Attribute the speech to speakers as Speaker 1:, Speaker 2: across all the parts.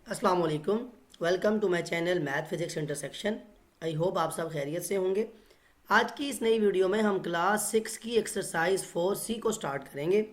Speaker 1: अस्सलाम वालेकुम। Welcome to my channel math physics intersection. I hope आप सब खैरियत से होंगे। आज की इस नई वीडियो में हम क्लास 6 की एक्सरसाइज 4C को स्टार्ट करेंगे।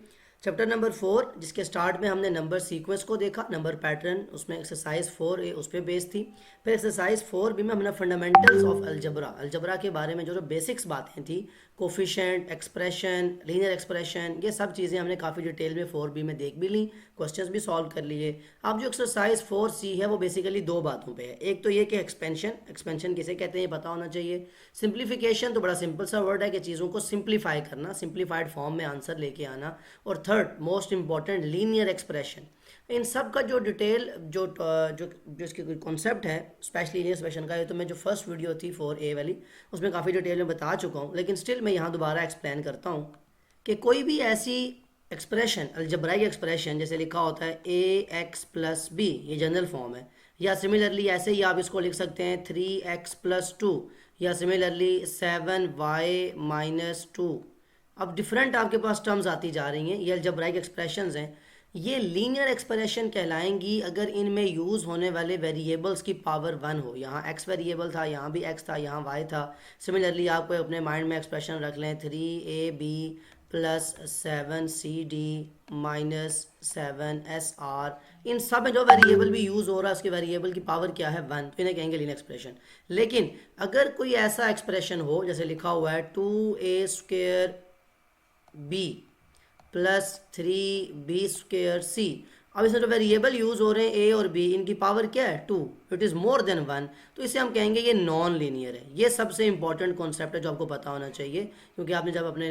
Speaker 1: चैप्टर नंबर 4 जिसके स्टार्ट में हमने नंबर सीक्वेंस को देखा, नंबर पैटर्न, उसमें एक्सरसाइज 4A उस पर बेस्ड थी। फिर एक्सरसाइज 4B में हमने फंडामेंटल्स ऑफ अलजबरा के बारे में जो जो बेसिक्स बातें थी, कोफिशेंट, एक्सप्रेशन, लीनियर एक्सप्रेशन, ये सब चीज़ें हमने काफ़ी डिटेल में 4B में देख भी ली, क्वेश्चंस भी सॉल्व कर लिए। अब जो एक्सरसाइज 4C है वो बेसिकली दो बातों पे है। एक तो ये कि एक्सपेंशन किसे कहते हैं ये पता होना चाहिए। सिंप्लीफिकेशन तो बड़ा सिंपल सा वर्ड है कि चीज़ों को सिंप्लीफाई करना, सिंप्लीफाइड फॉर्म में आंसर लेके आना। और third most important, linear expression. इन सब का जो डिटेल जो जो जो इसकी कॉन्सेप्ट है स्पेशली लीनियर एक्सप्रेशन का, ये तो मैं जो फर्स्ट वीडियो थी 4A वाली उसमें काफ़ी डिटेल में बता चुका हूँ, लेकिन स्टिल मैं यहाँ दोबारा एक्सप्लेन करता हूँ कि कोई भी ऐसी एक्सप्रेशन, अलजब्राइक एक्सप्रेशन, जैसे लिखा होता है ax+b, ये जनरल फॉर्म है। या सिमिलरली ऐसे ही आप इसको लिख सकते हैं 3x+2, या सिमिलरली 7y-2। अब डिफरेंट आपके पास टर्म्स आती जा रही हैं, ये अलजब्राइक एक्सप्रेशंस हैं। ये लीनियर एक्सप्रेशन कहलाएंगी अगर इनमें यूज़ होने वाले वेरिएबल्स की पावर 1 हो। यहाँ x वेरिएबल था, यहाँ भी x था, यहाँ y था। सिमिलरली आपको अपने माइंड में एक्सप्रेशन रख लें 3ab प्लस 7cd-7sr। इन सब में जो वेरिएबल भी यूज़ हो रहा है उसके वेरिएबल की पावर क्या है, 1, तो इन्हें कहेंगे लीनियर एक्सप्रेशन। लेकिन अगर कोई ऐसा एक्सप्रेशन हो जैसे लिखा हुआ है 2a² b plus 3b² c, अब इसमें जो वेरिएबल यूज हो रहे हैं ए और बी, इनकी पावर क्या है 2, इट इज़ मोर देन 1, तो इसे हम कहेंगे ये नॉन लीनियर है। ये सबसे इंपॉर्टेंट कॉन्सेप्ट है जो आपको पता होना चाहिए, क्योंकि आपने जब अपने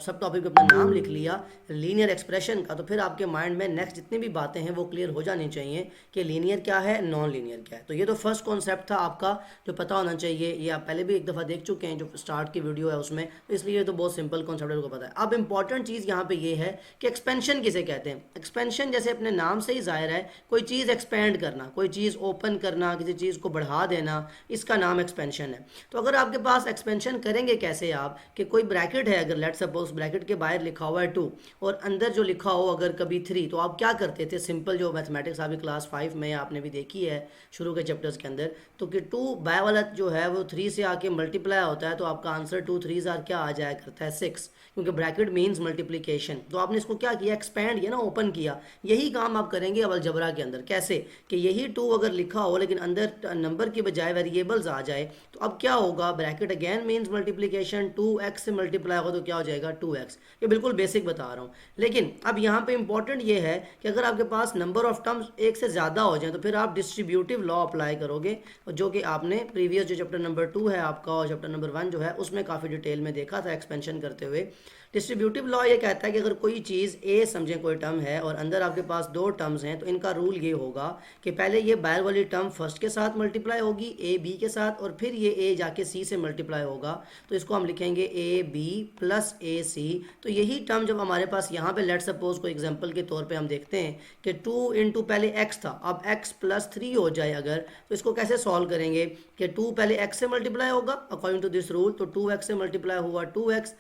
Speaker 1: सब टॉपिक पे अपना नाम लिख लिया लीनियर एक्सप्रेशन का, तो फिर आपके माइंड में नेक्स्ट जितनी भी बातें हैं वो क्लियर हो जानी चाहिए कि लीनियर क्या है, नॉन लीनियर क्या है। तो ये तो फर्स्ट कॉन्सेप्ट था आपका जो पता होना चाहिए। ये आप पहले भी एक दफ़ा देख चुके हैं जो स्टार्ट की वीडियो है उसमें, तो इसलिए ये तो बहुत सिंपल कॉन्सेप्ट है, पता है। अब इंपॉर्टेंट चीज़ यहाँ पे ये है कि एक्सपेंशन किसे कहते हैं। एक्सपेंशन जैसे अपने नाम से ही जाहिर है, कोई चीज़ एक्सपेंड करना, कोई चीज़ ओपन करना, किसी चीज़ को बढ़ा देना, इसका नाम एक्सपेंशन है। तो अगर आपके पास एक्सपेंशन करेंगे कैसे आप, कि कोई ब्रैकेट है, अगर लेट सपोज ब्रैकेट के बाहर लिखा हुआ है 2 और अंदर जो लिखा हो अगर कभी 3, तो आप क्या करते थे, सिंपल जो मैथमेटिक्स आपकी क्लास 5 में आपने भी देखी है शुरू के चैप्टर्स के अंदर, तो कि 2 बाय वाला जो है वो 3 से आके मल्टीप्लाई होता है, तो आपका आंसर 2 3 क्या आ जाया करता है 6, क्योंकि ब्रैकेट मीन्स मल्टीप्लिकेशन। तो आपने इसको क्या किया, एक्सपेंड, ये ना ओपन किया। यही काम आप करेंगे अब अलजबरा के अंदर। कैसे कि यही 2 अगर लिखा हो लेकिन अंदर नंबर की बजाय वेरिएबल्स आ जाए, तो अब क्या होगा, bracket again means multiplication, 2x से मल्टीप्लाई होगा तो क्या हो जाएगा 2x। ये बिल्कुल बेसिक बता रहा हूँ। लेकिन अब यहाँ पे इंपॉर्टेंट ये है कि अगर आपके पास नंबर ऑफ टर्म्स एक से ज़्यादा हो जाए तो फिर आप डिस्ट्रीब्यूटिव लॉ अप्लाई करोगे, जो कि आपने प्रीवियस जो चैप्टर नंबर 2 है आपका और चैप्टर नंबर 1 जो है उसमें काफ़ी डिटेल में देखा था एक्सपेंशन करते हुए। डिस्ट्रीब्यूटिव लॉ ये कहता है कि अगर कोई चीज़ ए समझें कोई टर्म है और अंदर आपके पास 2 टर्म्स हैं, तो इनका रूल ये होगा कि पहले ये बाहर वाली टर्म फर्स्ट के साथ मल्टीप्लाई होगी ए बी के साथ, और फिर ये ए जाके सी से मल्टीप्लाई होगा, तो इसको हम लिखेंगे ए बी प्लस ए सी। तो यही टर्म जब हमारे पास यहाँ पे लेट सपोज कोई एग्जांपल के तौर पे हम देखते हैं कि 2 इंटू पहले x था, अब x प्लस 3 हो जाए अगर, तो इसको कैसे सॉल्व करेंगे कि 2 पहले x से मल्टीप्लाई होगा अकॉर्डिंग टू दिस रूल, तो 2x से मल्टीप्लाई हुआ 2x,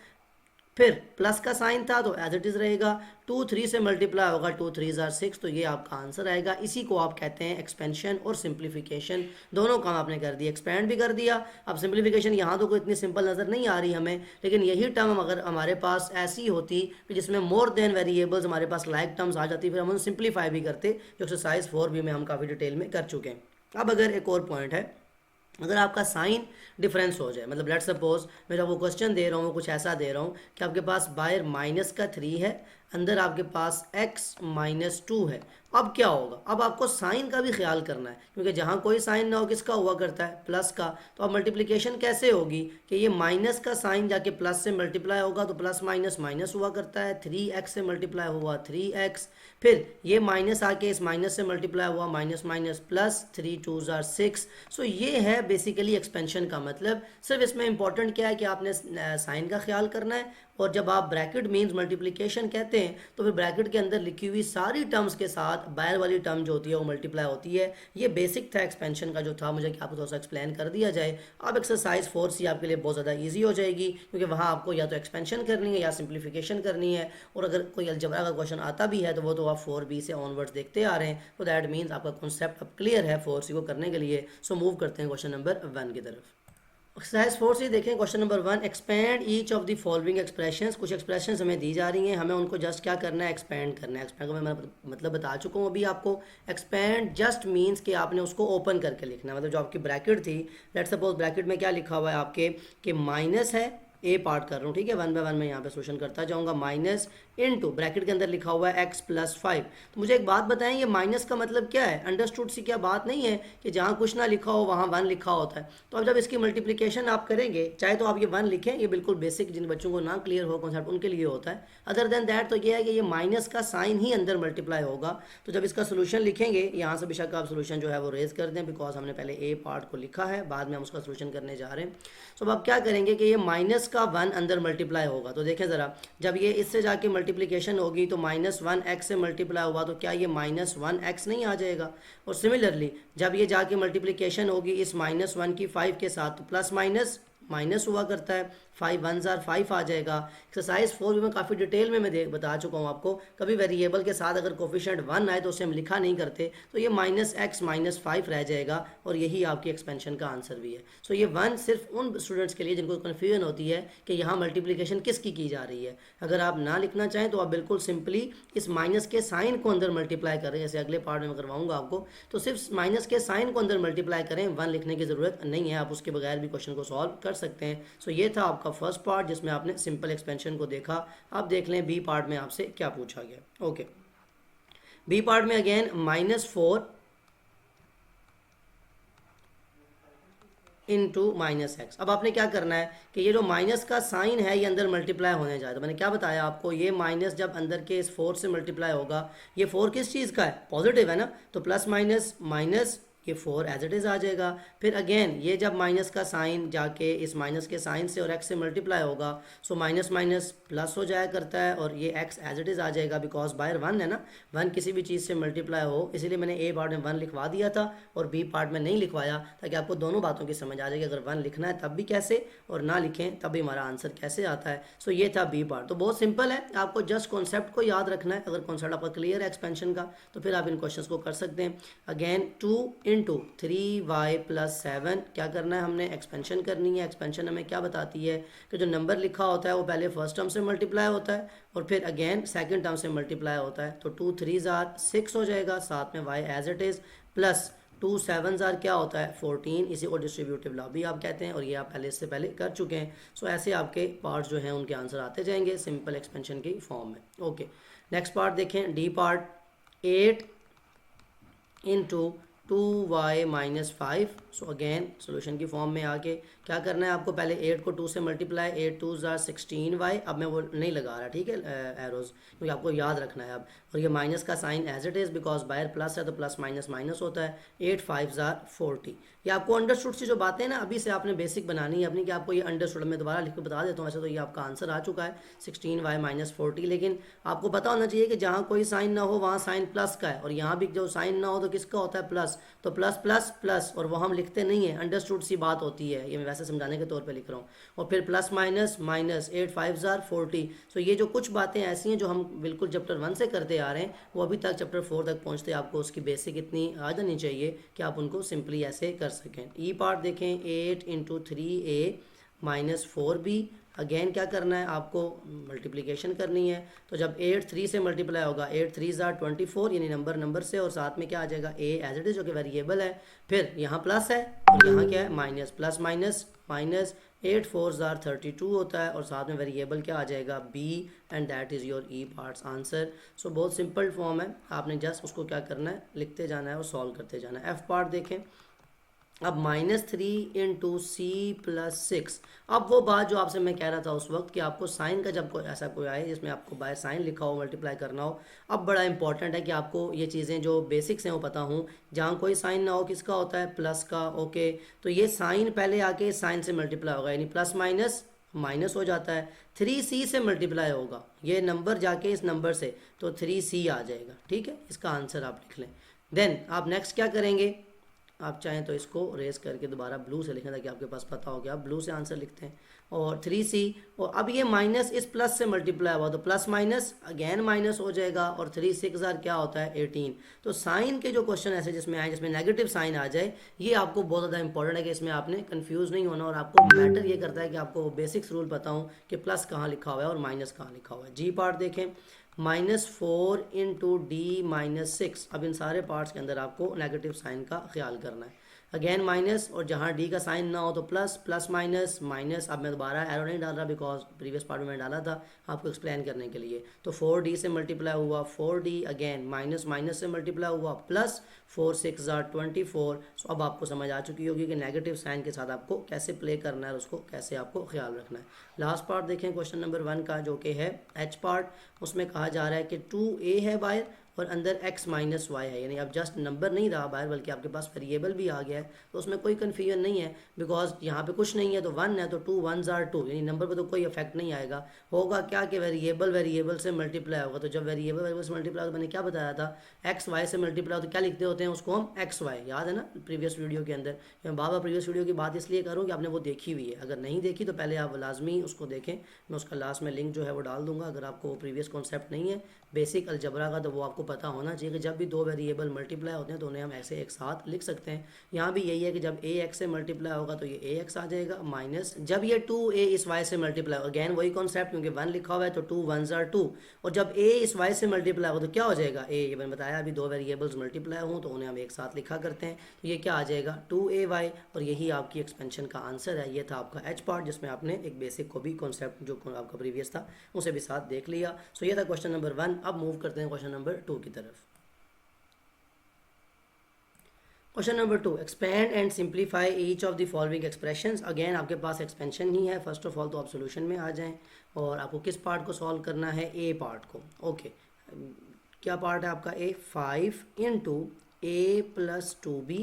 Speaker 1: फिर प्लस का साइन था तो एज इट इज़ रहेगा, 2 3 से मल्टीप्लाई होगा 2 3 6, तो ये आपका आंसर आएगा। इसी को आप कहते हैं एक्सपेंशन और सिंप्लीफिकेशन, दोनों काम आपने कर दिया, एक्सपेंड भी कर दिया। अब सिंप्लीफिकेशन यहाँ तो कोई इतनी सिंपल नज़र नहीं आ रही हमें, लेकिन यही टर्म अगर हमारे पास ऐसी होती कि जिसमें मोर देन वेरिएबल्स हमारे पास लाइक टर्म्स आ जाती, फिर हम उन्हें सिंप्लीफाई भी करते, जो एक्सरसाइज 4B में हम काफ़ी डिटेल में कर चुके हैं। अब अगर एक और पॉइंट है, अगर आपका साइन डिफरेंस हो जाए, मतलब लेट सपोज मैं जब वो क्वेश्चन दे रहा हूँ वो कुछ ऐसा दे रहा हूँ कि आपके पास बाहर -3 है, अंदर आपके पास x-2 है, अब क्या होगा, अब आपको साइन का भी ख्याल करना है, क्योंकि जहाँ कोई साइन ना हो किसका हुआ करता है, प्लस का। तो अब मल्टीप्लिकेशन कैसे होगी कि ये माइनस का साइन जाके प्लस से मल्टीप्लाई होगा, तो प्लस माइनस माइनस हुआ करता है, 3x से मल्टीप्लाई हुआ 3x, फिर ये माइनस आके इस माइनस से मल्टीप्लाई हुआ माइनस माइनस प्लस, 3 2 6। सो ये है बेसिकली एक्सपेंशन का मतलब। सिर्फ इसमें इंपॉर्टेंट क्या है कि आपने साइन का ख्याल करना है और जब आप ब्रैकेट मीन्स मल्टीप्लिकेशन कहते हैं तो फिर ब्रैकेट के अंदर लिखी हुई सारी टर्म्स के साथ बाहर वाली टर्म जो होती है वो मल्टीप्लाई होती है। ये बेसिक था एक्सपेंशन का जो था, मुझे आपको थोड़ा सा एक्सप्लेन कर दिया जाए। अब एक्सरसाइज 4C आपके लिए बहुत ज़्यादा ईजी हो जाएगी, क्योंकि वहाँ आपको या तो एक्सपेंशन करनी है या सिंप्लीफिकेशन करनी है, और अगर कोई अलजबरा का क्वेश्चन आता भी है तो वो तो आप 4B से ऑनवर्ड्स देखते आ रहे हैं। तो दैट मीन्स आपका कॉन्सेप्ट अब क्लियर है 4C को करने के लिए। सो मूव करते हैं क्वेश्चन नंबर 1 की तरफ। एक्सरसाइज 4 देखें question number 1, expand each of the following expressions. कुछ एक्सप्रेशंस हमें दी जा रही हैं, हमें उनको जस्ट क्या करना है, एक्सपेंड करना है। एक्सपेंड का मैं मतलब बता चुका हूँ अभी आपको। एक्सपेंड जस्ट मीन्स कि आपने उसको ओपन करके लिखना है, मतलब जो आपकी ब्रैकेट थी, लेट्स सपोज ब्रैकेट में क्या लिखा हुआ है आपके कि माइनस है, ए पार्ट कर रहा हूँ, ठीक है, 1 बाय 1 मैं यहाँ पे सोल्यूशन करता जाऊँगा। माइनस इनटू ब्रैकेट के अंदर लिखा हुआ है x + 5। तो मुझे एक बात बताएं, ये माइनस का मतलब क्या है? अंडरस्टूड सी क्या बात नहीं है कि जहाँ कुछ ना लिखा हो वहाँ 1 लिखा होता है। तो अब जब इसकी मल्टीप्लिकेशन आप करेंगे, चाहे तो आप ये 1 लिखें, ये बिल्कुल बेसिक जिन बच्चों को ना क्लियर हो कॉन्सेप्ट उनके लिए होता है। अदर देन दैट तो ये है कि ये माइनस का साइन ही अंदर मल्टीप्लाई होगा। तो जब इसका सोल्यूशन लिखेंगे, यहाँ से बेशक आप सोल्यूशन जो है वो रेज कर दें, बिकॉज हमने पहले ए पार्ट को लिखा है, बाद में हम उसका सोल्यूशन करने जा रहे हैं। तो अब आप क्या करेंगे कि ये माइनस का 1 अंदर मल्टीप्लाई होगा। तो देखें ज़रा, जब ये इससे जाके मल्टीप्लिकेशन होगी तो -1x से मल्टीप्लाई हुआ, तो क्या ये -1x नहीं आ जाएगा? और सिमिलरली जब ये जाके मल्टीप्लिकेशन होगी इस -1 की 5 के साथ, तो प्लस माइनस माइनस हुआ करता है, 5 1 5 आ जाएगा। एक्सरसाइज 4 में काफ़ी डिटेल में मैं बता चुका हूँ आपको। कभी वेरिएबल के साथ अगर कोफिशिएंट 1 आए तो उसे हम लिखा नहीं करते, तो ये -x -5 रह जाएगा, और यही आपकी एक्सपेंशन का आंसर भी है। सो ये 1 सिर्फ उन स्टूडेंट्स के लिए जिनको कन्फ्यूजन होती है कि यहाँ मल्टीप्लिकेशन किसकी की जा रही है। अगर आप ना लिखना चाहें तो आप बिल्कुल सिंपली इस माइनस के साइन को अंदर मल्टीप्लाई करें, जैसे अगले पार्ट में मैं करवाऊंगा आपको। तो सिर्फ माइनस के साइन को अंदर मल्टीप्लाई करें, 1 लिखने की ज़रूरत नहीं है, आप उसके बगैर भी क्वेश्चन को सॉल्व कर सकते हैं। सो ये था आपका फर्स्ट पार्ट जिसमें आपने सिंपल एक्सपेंशन को देखा। अब देख लें बी पार्ट में आपसे क्या पूछा गया। ओके, बी पार्ट में अगेन -4 इंटू -x। अब आपने क्या करना है कि ये जो माइनस का साइन है ये अंदर मल्टीप्लाई होने जाए। तो मैंने क्या बताया आपको, ये माइनस जब अंदर के इस 4 से मल्टीप्लाई होगा, ये 4 किस चीज़ का है? पॉजिटिव है ना, तो प्लस माइनस माइनस ये 4 एज इट इज़ आ जाएगा। फिर अगेन ये जब माइनस का साइन जाके इस माइनस के साइन से और x से मल्टीप्लाई होगा, सो माइनस माइनस प्लस हो जाया करता है, और ये x एज इट इज़ आ जाएगा, बिकॉज बाहर 1 है ना, 1 किसी भी चीज़ से मल्टीप्लाई हो, इसीलिए मैंने ए पार्ट में 1 लिखवा दिया था और बी पार्ट में नहीं लिखवाया, ताकि आपको दोनों बातों की समझ आ जाएगी। अगर 1 लिखना है तब भी कैसे, और ना लिखें तब भी हमारा आंसर कैसे आता है। सो ये था बी पार्ट। तो बहुत सिंपल है, आपको जस्ट कॉन्सेप्ट को याद रखना है। अगर कॉन्सेप्ट आपका क्लियर है एक्सपेंशन का, तो फिर आप इन क्वेश्चन को कर सकते हैं। अगेन 2 इंटू 3y + 7 क्या करना है हमने? एक्सपेंशन करनी है। एक्सपेंशन हमें क्या बताती है कि जो नंबर लिखा होता है वो पहले फर्स्ट टर्म से मल्टीप्लाई होता है और फिर अगेन सेकंड टर्म से मल्टीप्लाई होता है। तो 2 3 6 हो जाएगा, साथ में y as it is, plus 2 7 क्या होता है? 14। इसी को डिस्ट्रीब्यूटिव लॉ भी आप कहते हैं, और ये आप पहले इससे पहले कर चुके हैं। सो ऐसे आपके पार्ट्स जो हैं उनके आंसर आते जाएंगे सिंपल एक्सपेंशन की फॉर्म में। ओके, नेक्स्ट पार्ट देखें, D part, 8 into 2y - 5। So again solution की फॉर्म में आके क्या करना है आपको? पहले 8 को 2 से मल्टीप्लाई, 8 2 16y। अब मैं वो नहीं लगा रहा, ठीक है, एरोज, क्योंकि आपको याद रखना है अब। और ये माइनस का sign as it is, because बाहर प्लस है तो प्लस माइनस माइनस होता है। 8 5 40। ये आपको अंडरस्टूड सी जो बातें ना अभी से आपने बेसिक बनानी है अपनी, कि आपको ये अंडरस्टूड, मैं दोबारा लिख के बता देता हूँ। वैसे तो ये आपका आंसर आ चुका है 16y - 40, लेकिन आपको पता होना चाहिए कि जहाँ कोई साइन ना हो वहाँ साइन प्लस का है, और यहाँ भी जो साइन ना हो तो किसका होता है? प्लस। तो प्लस प्लस प्लस, और वो हम लिखते नहीं है, अंडरस्टूड सी बात होती है, ये मैं वैसे समझाने के तौर पे लिख रहा हूँ। और फिर प्लस माइनस माइनस, 8 5 40। सो ये जो कुछ बातें ऐसी हैं जो हम बिल्कुल चैप्टर 1 से करते आ रहे हैं, वो अभी तक चैप्टर 4 तक पहुँचते आपको उसकी बेसिक इतनी आ जानी चाहिए कि आप उनको सिंपली ऐसे कर सकें। ई पार्ट देखें, 8 इंटू 3a - 4b। अगेन क्या करना है आपको? मल्टीप्लिकेशन करनी है। तो जब 8 3 से मल्टीप्लाई होगा, 8 3 24, यानी नंबर से, और साथ में क्या आ जाएगा? a एज इट इज, जो कि वेरिएबल है। फिर यहाँ प्लस है और यहाँ क्या है? माइनस। प्लस माइनस माइनस, 8 4 32 होता है, और साथ में वेरिएबल क्या आ जाएगा? b, and that is your e parts answer. So बहुत सिंपल फॉर्म है, आपने जस्ट उसको क्या करना है? लिखते जाना है और सॉल्व करते जाना है। एफ पार्ट देखें, अब -3 इंटू c + 6। अब वो बात जो आपसे मैं कह रहा था उस वक्त, कि आपको साइन का जब कोई ऐसा कोई आए जिसमें आपको बाय साइन लिखा हो, मल्टीप्लाई करना हो, अब बड़ा इंपॉर्टेंट है कि आपको ये चीज़ें जो बेसिक्स हैं वो पता हों। जहाँ कोई साइन ना हो, किसका होता है? प्लस का। ओके, तो ये साइन पहले आके साइन से मल्टीप्लाई होगा, यानी प्लस माइनस माइनस हो जाता है, 3c से मल्टीप्लाई होगा, ये नंबर जाके इस नंबर से, तो 3c आ जाएगा। ठीक है, इसका आंसर आप लिख लें। देन आप नेक्स्ट क्या करेंगे, आप चाहें तो इसको रेस करके दोबारा ब्लू से लिखें ताकि आपके पास पता हो गया, आप ब्लू से आंसर लिखते हैं। और 3c, और अब ये माइनस इस प्लस से मल्टीप्लाई हुआ तो प्लस माइनस अगेन माइनस हो जाएगा, और 3 6 क्या होता है 18। तो साइन के जो क्वेश्चन ऐसे जिसमें आए जिसमें नेगेटिव साइन आ जाए, ये आपको बहुत ज़्यादा इंपॉर्टेंट है कि इसमें आपने कंफ्यूज नहीं होना, और आपको मैटर ये करता है कि आपको बेसिक्स रूल पता हो कि प्लस कहाँ लिखा हुआ है और माइनस कहाँ लिखा हुआ है। जी पार्ट देखें, -4 इंटू D-6। अब इन सारे पार्ट्स के अंदर आपको नेगेटिव साइन का ख्याल करना है। अगेन माइनस, और जहाँ डी का साइन ना हो तो प्लस, प्लस माइनस माइनस। अब मैं दोबारा एरो नहीं डाल रहा बिकॉज प्रीवियस पार्ट में मैं डाला था आपको एक्सप्लेन करने के लिए। तो 4d से मल्टीप्लाई हुआ 4d, अगेन माइनस माइनस से मल्टीप्लाई हुआ प्लस, 4 6 24। सो अब आपको समझ आ चुकी होगी कि नेगेटिव साइन के साथ आपको कैसे प्ले करना है और उसको कैसे आपको ख्याल रखना है। लास्ट पार्ट देखें क्वेश्चन नंबर 1 का, जो कि है एच पार्ट। उसमें कहा जा रहा है कि 2a है बाहर और अंदर x माइनस वाई है, यानी अब जस्ट नंबर नहीं रहा बाहर बल्कि आपके पास वेरिएबल भी आ गया है। तो उसमें कोई कन्फ्यूजन नहीं है बिकॉज यहाँ पे कुछ नहीं है तो 1 है, तो 2 1s are 2, यानी नंबर पर तो कोई इफेक्ट नहीं आएगा। होगा क्या कि वेरिएबल से मल्टीप्लाई होगा, तो जब वेरिएबल से मल्टीप्लाई होगा, मैंने क्या बताया था, एक्स वाई से मल्टीप्लाई हो तो क्या लिखते होते हैं उसको हम एक्स वाई, याद है ना प्रीवियस वीडियो के अंदर। मैं बार बार प्रीवियस वीडियो की बात इसलिए करूँ कि आपने वो देखी हुई है, अगर नहीं देखी तो पहले आप लाजमी उसको देखें। मैं उसका लास्ट में लिंक जो है वो डाल दूंगा, अगर आपको वो प्रीवियस कॉन्सेप्ट नहीं है बेसिक अलजबरा का तो वो आपको पता होना चाहिए कि जब भी दो वेरिएबल मल्टीप्लाई होते हैं तो उन्हें हम ऐसे एक साथ लिख सकते हैं। यहाँ भी यही है कि जब ए एक्स से मल्टीप्लाई होगा तो ये ए एक्स आ जाएगा, माइनस जब ये 2a इस y से मल्टीप्लाई होगा, अगैन वही कॉन्सेप्ट क्योंकि 1 लिखा हुआ है तो 2 1s are 2, और जब a इस y से मल्टीप्लाई होगा तो क्या हो जाएगा a, ये मैंने बताया अभी दो वेरिएबल्स मल्टीप्लाई हों तो उन्हें हम एक साथ लिखा करते हैं, तो ये क्या आ जाएगा 2ay, और यही आपकी एक्सपेंशन का आंसर है। ये था आपका एच पार्ट जिसमें आपने एक बेसिक को भी कॉन्सेप्ट जो आपका प्रीवियस था उसे भी साथ देख लिया। सो ये था क्वेश्चन नंबर 1। अब मूव करते हैं क्वेश्चन नंबर 2 की तरफ। Question number 2, expand and simplify each of the following expressions. Again आपके पास एक्सपेंशन ही है। फर्स्ट ऑफ ऑल तो आप सोल्यूशन में आ जाएं और आपको किस पार्ट को सॉल्व करना है, ए पार्ट को। ओके क्या पार्ट है आपका ए, 5 इंटू ए प्लस 2b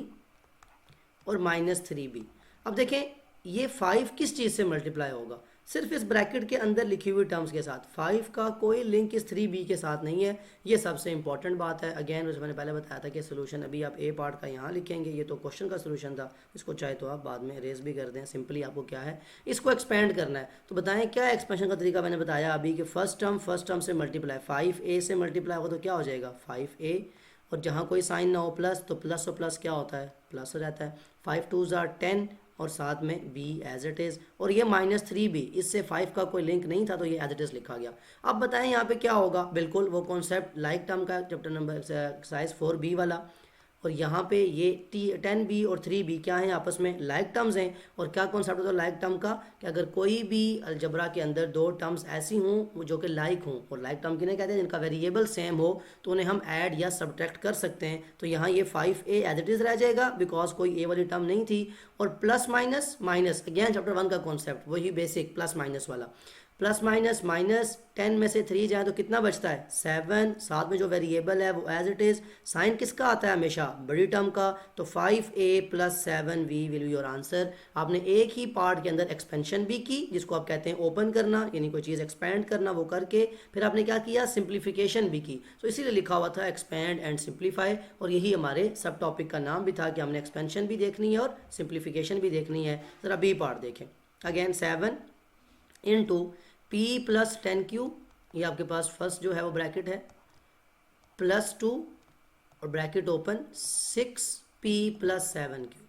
Speaker 1: और माइनस 3b। अब देखें ये 5 किस चीज़ से मल्टीप्लाई होगा, सिर्फ इस ब्रैकेट के अंदर लिखी हुई टर्म्स के साथ। 5 का कोई लिंक इस 3b के साथ नहीं है, ये सबसे इंपॉर्टेंट बात है। अगेन जैसे मैंने पहले बताया था कि सोल्यूशन अभी आप ए पार्ट का यहाँ लिखेंगे, ये तो क्वेश्चन का सोल्यूशन था, इसको चाहे तो आप बाद में इरेज भी कर दें। सिंपली आपको क्या है इसको एक्सपेंड करना है। तो बताएं क्या एक्सपेंशन का तरीका, मैंने बताया अभी कि फर्स्ट टर्म से मल्टीप्लाई, 5a से मल्टीप्लाई होगा तो क्या हो जाएगा 5a, और जहाँ कोई साइन ना हो प्लस तो प्लस और प्लस क्या होता है प्लस हो जाता है। 5 2s are 10 और साथ में b एज इट इज़, और ये -3b, इससे 5 का कोई लिंक नहीं था तो ये एज इट इज़ लिखा गया। अब बताएं यहाँ पे क्या होगा, बिल्कुल वो कॉन्सेप्ट लाइक टर्म का चैप्टर नंबर एक्सरसाइज 4b वाला, और यहाँ पे ये 10b और 3b क्या हैं आपस में लाइक टर्म्स हैं। और क्या कॉन्सेप्ट होता है लाइक टर्म का, कि अगर कोई भी अलजबरा के अंदर दो टर्म्स ऐसी हों जो कि लाइक हों, और लाइक टर्म किन्हें कहते हैं जिनका वेरिएबल सेम हो, तो उन्हें हम ऐड या सब्ट्रैक्ट कर सकते हैं। तो यहाँ ये 5a एज इट इज़ रह जाएगा बिकॉज कोई ए वाली टर्म नहीं थी, और plus minus minus again chapter 1 का कॉन्सेप्ट वही बेसिक प्लस माइनस वाला, प्लस माइनस माइनस 10 में से 3 जाए तो कितना बचता है 7, साथ में जो वेरिएबल है वो एज इट इज़। साइन किसका आता है हमेशा बड़ी टर्म का, तो 5a plus 7b will be your answer. आपने एक ही पार्ट के अंदर एक्सपेंशन भी की जिसको आप कहते हैं ओपन करना, यानी कोई चीज़ एक्सपेंड करना, वो करके फिर आपने क्या किया सिंप्लीफिकेशन भी की। तो इसीलिए लिखा हुआ था एक्सपेंड एंड सिंप्लीफाई, और यही हमारे सब टॉपिक का नाम भी था कि हमने एक्सपेंशन भी देखनी है और सिंप्लीफिकेशन भी देखनी है। ज़रा बी पार्ट देखें, again 7 into p plus 10q, ये आपके पास फर्स्ट जो है वो ब्रैकेट है, प्लस 2 और bracket open 6p plus 7q।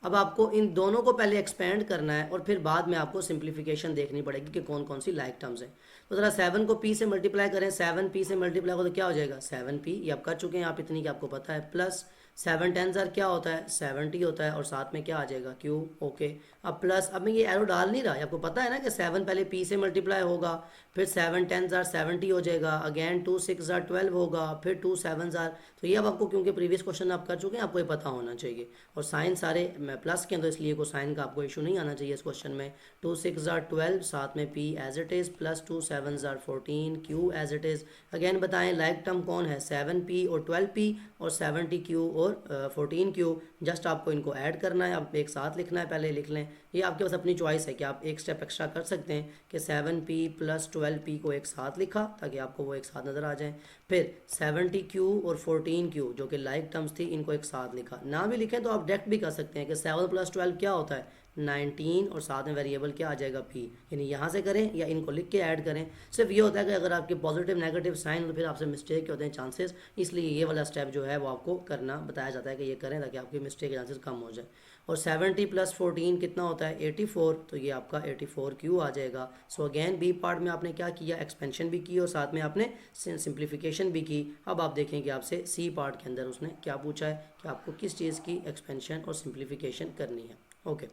Speaker 1: अब आपको इन दोनों को पहले एक्सपेंड करना है और फिर बाद में आपको सिंप्लीफिकेशन देखनी पड़ेगी कि कौन कौन सी लाइक टर्म्स हैं। तो ज़रा 7 को p से मल्टीप्लाई करें, 7p से मल्टीप्लाई हो तो क्या हो जाएगा 7p, ये आप कर चुके हैं आप इतनी कि आपको पता है, प्लस 7 10s are क्या होता है 70 होता है, और साथ में क्या आ जाएगा q। ओके अब प्लस, अब मैं ये एरो डाल नहीं रहा, आपको पता है ना कि 7 पहले p से मल्टीप्लाई होगा, फिर 7 10s are 70 हो जाएगा, अगेन 2 6s are 12 होगा, फिर 2 7s are, तो ये अब आपको क्योंकि प्रीवियस क्वेश्चन आप कर चुके हैं आपको ये पता होना चाहिए। और साइन सारे प्लस के अंदर इसलिए को साइन का आपको इशू नहीं आना चाहिए इस क्वेश्चन में। 2 6s are 12, साथ में p as it is, plus 2 7s are 14, q as it is. Again बताएं लाइक टर्म कौन है 7p और 12p और 70q और 14Q, जस्ट आपको इनको ऐड करना है, आप एक साथ लिखना है, पहले लिख लें। ये आपके पास अपनी चॉइस है कि आप एक स्टेप एक्स्ट्रा कर सकते हैं कि 7P + 12P को एक साथ लिखा ताकि आपको वो एक साथ नज़र आ जाए। फिर 70Q और 14Q जो कि लाइक टर्म्स थी, इनको एक साथ लिखा। ना भी लिखें तो आप डायरेक्ट भी कर सकते हैं कि 7 + 12 क्या होता है, 19, और साथ में वेरिएबल क्या आ जाएगा P, यानी यहाँ से करें या इनको लिख के ऐड करें। सिर्फ ये होता है कि अगर आपके पॉजिटिव नेगेटिव साइन तो फिर आपसे मिस्टेक के होते हैं चांसेस, इसलिए ये वाला स्टेप जो है वो आपको करना बताया जाता है कि ये करें ताकि आपकी मिस्टेक के चांसेस कम हो जाए। और 70 + 14 कितना होता है, 84, तो ये आपका 84Q आ जाएगा। सो अगेन बी पार्ट में आपने क्या किया, एक्सपेंशन भी की और साथ में आपने सिंप्लीफिकेशन भी की। अब आप देखें कि आपसे सी पार्ट के अंदर उसने क्या पूछा है कि आपको किस चीज़ की एक्सपेंशन और सिंप्लीफिकेशन करनी है। Okay,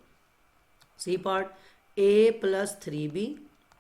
Speaker 1: C part a + 3b,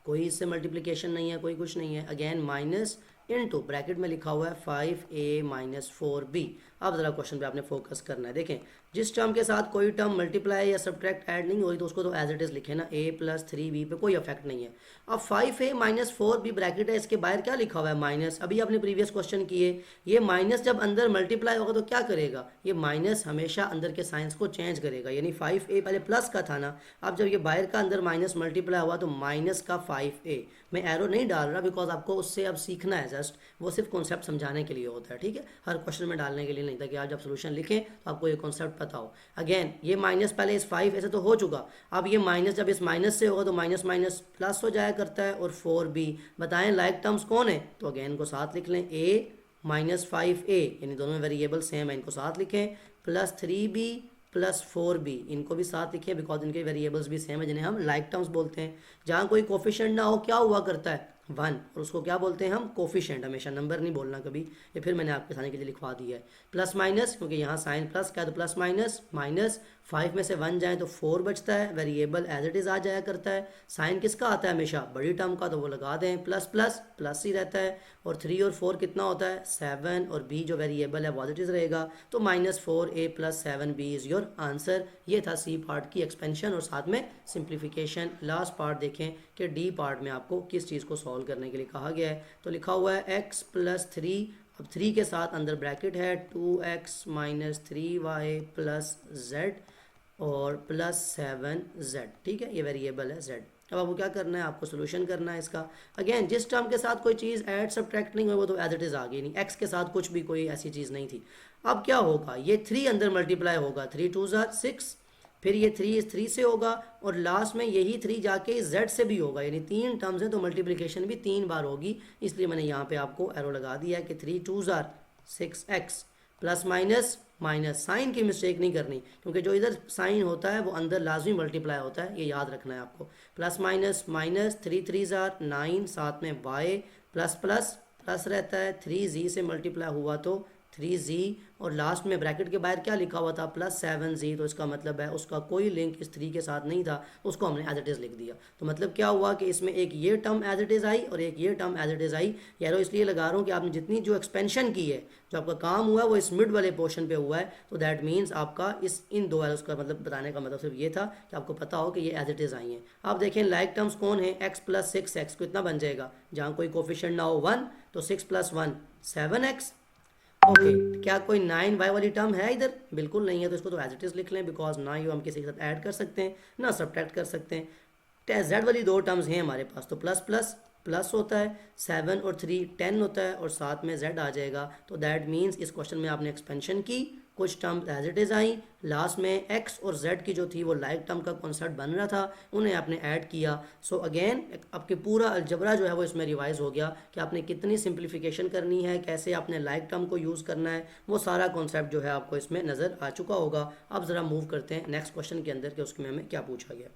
Speaker 1: कोई इससे मल्टीप्लिकेशन नहीं है, कोई कुछ नहीं है। अगेन माइनस इनटू ब्रैकेट में लिखा हुआ है 5a - 4b। अब ज़रा क्वेश्चन पे आपने फोकस करना है। देखें, जिस टर्म के साथ कोई टर्म मल्टीप्लाई या सब्ट्रैक्ट ऐड नहीं हुई तो उसको तो एज इट इज़ लिखे ना, a + 3b पे कोई इफेक्ट नहीं है। अब 5a - 4b ब्रैकेट है, इसके बाहर क्या लिखा हुआ है, माइनस। अभी आपने प्रीवियस क्वेश्चन किए, ये माइनस जब अंदर मल्टीप्लाई होगा तो क्या करेगा, ये माइनस हमेशा अंदर के साइंस को चेंज करेगा। यानी 5a पहले प्लस का था ना, अब जब ये बाहर का अंदर माइनस मल्टीप्लाई हुआ तो माइनस का 5a। मैं एरो नहीं डाल रहा बिकॉज आपको उससे अब सीखना है, जस्ट वो सिर्फ कॉन्सेप्ट समझाने के लिए होता है, ठीक है, हर क्वेश्चन में डालने के लिए नहीं, ताकि आप जब सोल्यूशन लिखें तो आपको ये कॉन्सेप्ट पता हो। अगेन ये माइनस पहले इस 5 ऐसे तो हो चुका, अब ये माइनस जब इस माइनस से होगा तो माइनस माइनस प्लस हो जाया करता है। और 4b, बताएं लाइक टर्म्स कौन है, तो अगेन को साथ लिख लें, a - 5a, यानी दोनों में वेरिएबल सेम है, इनको साथ लिखें, + 3b + 4b, इनको भी साथ लिखें बिकॉज इनके वेरिएबल्स भी सेम है, जिन्हें हम लाइक टर्म्स बोलते हैं। जहाँ कोई कोफिशिएंट ना हो क्या हुआ करता है, 1, और उसको क्या बोलते हैं हम, कोफिशिएंट। हमेशा नंबर नहीं बोलना कभी, ये फिर मैंने आपके सामने के लिए लिखवा दिया है। प्लस माइनस, क्योंकि यहाँ साइन प्लस का है तो प्लस माइनस, माइनस 5 में से 1 जाए तो 4 बचता है, वेरिएबल एज इट इज़ आ जाया करता है। साइन किसका आता है, हमेशा बड़ी टर्म का, तो वो लगा दें, प्लस प्लस प्लस ही रहता है। और 3 और 4 कितना होता है, 7, और b जो वेरिएबल है वो एज इट इज़ रहेगा, तो -4a + 7b is your answer. ये था सी पार्ट की एक्सपेंशन और साथ में सिंप्लीफिकेशन। लास्ट पार्ट देखें कि डी पार्ट में आपको किस चीज़ को सॉल्व करने के लिए कहा गया है, तो लिखा हुआ है x + 3, अब 3 के साथ अंदर ब्रैकेट है 2x - 3y + z और +7z, ठीक है, ये वेरिएबल है z। अब आपको क्या करना है, आपको सोल्यूशन करना है इसका। अगेन जिस टर्म के साथ कोई चीज़ ऐड सब्ट्रैक्ट नहीं हुई वो तो एज इट इज़ आ गई, नहीं x के साथ कुछ भी कोई ऐसी चीज़ नहीं थी। अब क्या होगा, ये 3 अंदर मल्टीप्लाई होगा, 3 × 2 = 6, फिर ये 3 इस 3 से होगा और लास्ट में यही 3 जाके z से भी होगा, यानी 3 टर्म्स हैं तो मल्टीप्लिकेशन भी 3 बार होगी। इसलिए मैंने यहाँ पे आपको एरो लगा दिया है कि 3 × 2 = 6x, plus minus minus, sign की मिस्टेक नहीं करनी क्योंकि जो इधर साइन होता है वो अंदर लाजमी मल्टीप्लाई होता है, ये याद रखना है आपको। प्लस माइनस माइनस, 3 × 3 = 9, साथ में y, प्लस प्लस प्लस रहता है, 3z से मल्टीप्लाई हुआ तो 3z, और लास्ट में ब्रैकेट के बाहर क्या लिखा हुआ था, +7z, तो इसका मतलब है उसका कोई लिंक इस 3 के साथ नहीं था, उसको हमने एज इट इज़ लिख दिया। तो मतलब क्या हुआ कि इसमें एक ये टर्म एज इट इज़ आई और एक ये टर्म एज इट इज़ आई। यारो इसलिए लगा रहा हूँ कि आपने जितनी जो एक्सपेंशन की है, जो आपका काम हुआ है वो इस मिड वाले पोर्शन पे हुआ है, तो दैट मीन्स आपका इस इन दो उसका मतलब बताने का मतलब सिर्फ ये था कि आपको पता हो कि ये एज इट इज़ आई हैं। आप देखें लाइक टर्म्स कौन है, x + 6x को इतना बन जाएगा, जहाँ कोई कोफिशिएंट ना हो 1, तो 6 + 1 7x। ओके, क्या कोई 9y वाली टर्म है इधर, बिल्कुल नहीं है, तो इसको तो एज इट इज़ लिख लें बिकॉज ना ही हम किसी के साथ ऐड कर सकते हैं ना सब्ट्रैक्ट कर सकते हैं। z वाली 2 टर्म्स हैं हमारे पास, तो प्लस प्लस प्लस होता है, 7 और 3 10 होता है और साथ में z आ जाएगा। तो दैट मीन्स इस क्वेश्चन में आपने एक्सपेंशन की, कुछ टर्म्स एज इट इज़ आई, लास्ट में x और z की जो थी वो लाइक टर्म का कॉन्सेप्ट बन रहा था, उन्हें आपने ऐड किया। सो अगेन आपके पूरा अलजबरा जो है वो इसमें रिवाइज हो गया कि आपने कितनी सिंप्लीफिकेशन करनी है, कैसे आपने लाइक टर्म को यूज़ करना है, वो सारा कॉन्सेप्ट जो है आपको इसमें नज़र आ चुका होगा। अब ज़रा मूव करते हैं नेक्स्ट क्वेश्चन के अंदर कि उसमें हमें क्या पूछा गया।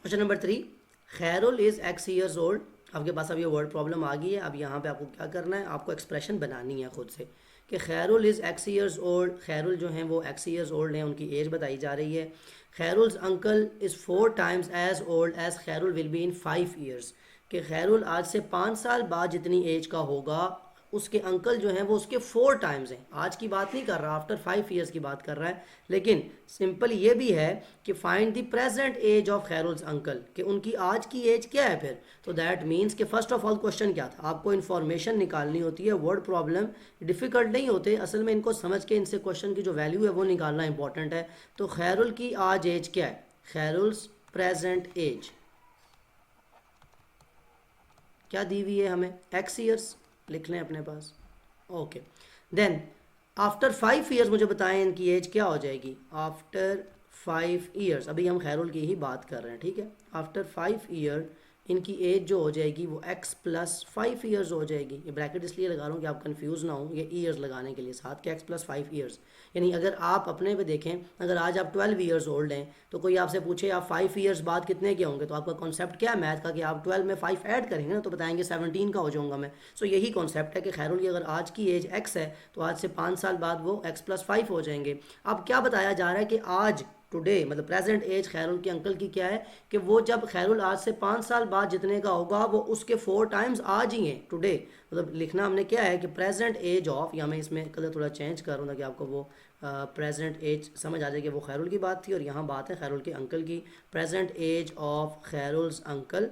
Speaker 1: Question number 3, Khairul is x years old। आपके पास अब ये वर्ड प्रॉब्लम आ गई है। अब यहाँ पे आपको क्या करना है, आपको एक्सप्रेशन बनानी है खुद से कि खैरुल इज़ x years old। खैरुल जो हैं वो x years old हैं, उनकी एज बताई जा रही है। Khairul's uncle is 4 times as old as Khairul will be in 5 years, कि खैरुल आज से 5 साल बाद जितनी एज का होगा उसके अंकल जो हैं वो उसके 4 टाइम्स हैं। आज की बात नहीं कर रहा, आफ्टर 5 ईयर्स की बात कर रहा है। लेकिन सिंपल ये भी है कि find the present age of Khairul's uncle, कि उनकी आज की एज क्या है फिर। तो दैट मीन्स कि फर्स्ट ऑफ ऑल क्वेश्चन क्या था, आपको इन्फॉर्मेशन निकालनी होती है। वर्ड प्रॉब्लम डिफिकल्ट नहीं होते असल में, इनको समझ के इनसे क्वेश्चन की जो वैल्यू है वो निकालना इंपॉर्टेंट है। तो खैरुल की आज एज क्या है, खैरुल्स प्रेजेंट एज क्या दी हुई है हमें, x ईयर्स लिख लें अपने पास। ओके, देन आफ्टर 5 ईयर्स मुझे बताएं इनकी एज क्या हो जाएगी। आफ्टर 5 ईयर्स, अभी हम खैरुल की ही बात कर रहे हैं, ठीक है। आफ्टर 5 ईयर इनकी एज जो हो जाएगी वो x प्लस 5 ईयर्स हो जाएगी। ये ब्रैकेट इसलिए लगा रहा हूँ कि आप कंफ्यूज ना हो, ये ईयर्स लगाने के लिए साथ के x प्लस 5 ईयर्स। यानी अगर आप अपने पे देखें, अगर आज आप 12 ईयर्स ओल्ड हैं तो कोई आपसे पूछे आप 5 ईयर्स बाद कितने के होंगे, तो आपका कॉन्सेप्ट क्या है मैथ का कि आप 12 में 5 ऐड करेंगे ना तो बताएंगे 17 का हो जाऊंगा मैं। सो यही कॉन्सेप्ट है कि खैरुल की अगर आज की एज x है तो आज से 5 साल बाद वो x प्लस 5 हो जाएंगे। अब क्या बताया जा रहा है कि आज टुडे मतलब प्रेजेंट एज खैरुल के अंकल की क्या है कि वो जब खैरुल आज से 5 साल बाद जितने का होगा वो उसके 4 टाइम्स आज ही हैं टुडे। मतलब लिखना हमने क्या है कि प्रेजेंट एज ऑफ, या मैं इसमें कलर थोड़ा चेंज कर रहा हूँ ताकि आपको वो प्रेजेंट एज समझ आ जाए कि वो खैरुल की बात थी और यहाँ बात है खैरुल के अंकल की। Present age of Khairul's uncle,